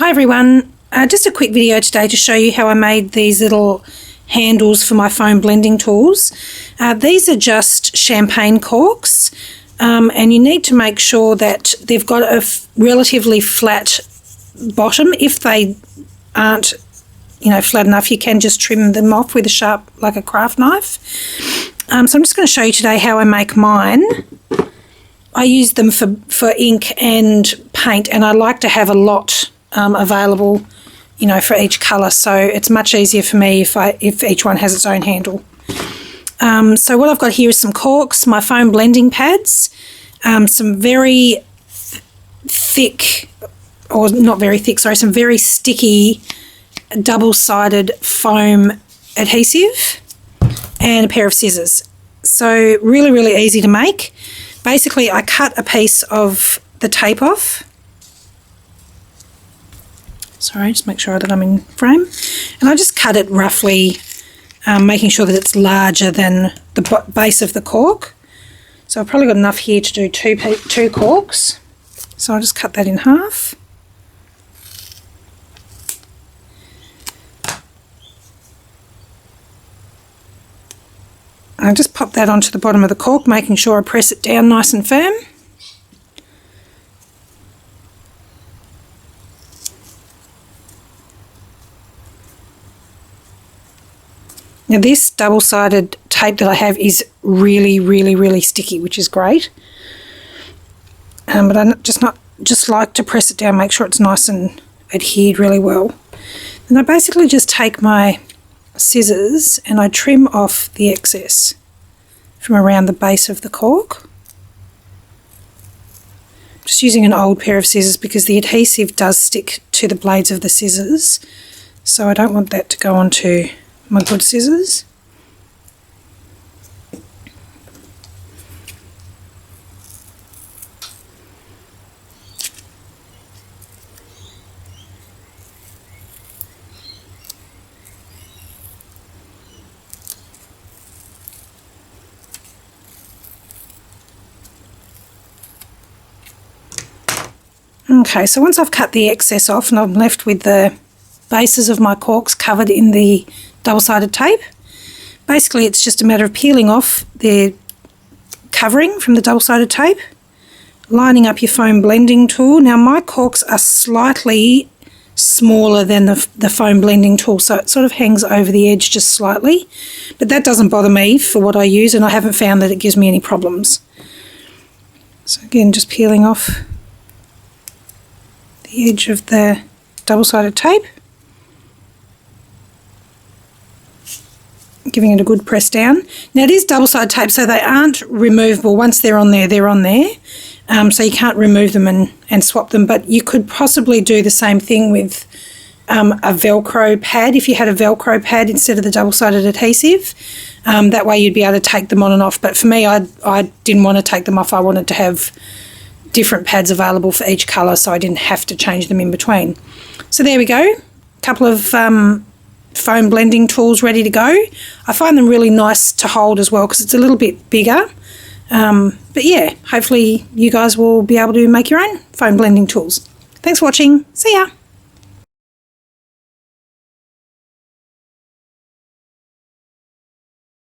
Hi everyone, just a quick video today to show you how I made these little handles for my foam blending tools. These are just champagne corks and you need to make sure that they've got a relatively flat bottom. If they aren't flat enough, you can just trim them off with a sharp, like a craft knife. So I'm just going to show you today how I make mine. I use them for ink and paint, and I like to have a lot available, for each colour, so it's much easier for me if each one has its own handle. So what I've got here is some corks, my foam blending pads, some very thick, or not very thick, sorry, some very sticky double-sided foam adhesive, and a pair of scissors. So really easy to make. Basically, I cut a piece of the tape off. Sorry, just make sure that I'm in frame. And I just cut it roughly, making sure that it's larger than the base of the cork. So I've probably got enough here to do two corks. So I'll just cut that in half. I'll just pop that onto the bottom of the cork, making sure I press it down nice and firm. Now this double-sided tape that I have is really sticky, which is great. But I just like to press it down, make sure it's nice and adhered really well. And I basically just take my scissors and I trim off the excess from around the base of the cork. Just using an old pair of scissors because the adhesive does stick to the blades of the scissors, so I don't want that to go onto my good scissors. Okay, so once I've cut the excess off and I'm left with the bases of my corks covered in the double-sided tape, basically it's just a matter of peeling off the covering from the double-sided tape, lining up your foam blending tool. Now my corks are slightly smaller than the foam blending tool, so it sort of hangs over the edge just slightly, but that doesn't bother me for what I use, and I haven't found that it gives me any problems. So again, just peeling off the edge of the double-sided tape, giving it a good press down. Now it is double-sided tape, so they aren't removable. Once they're on there, they're on there, so you can't remove them and swap them, but you could possibly do the same thing with a Velcro pad. If you had a Velcro pad instead of the double-sided adhesive, that way you'd be able to take them on and off, but for me I didn't want to take them off. I wanted to have different pads available for each colour, so I didn't have to change them in between. So there we go, a couple of foam blending tools ready to go. I find them really nice to hold as well because it's a little bit bigger. But yeah, hopefully you guys will be able to make your own foam blending tools. Thanks for watching. See ya.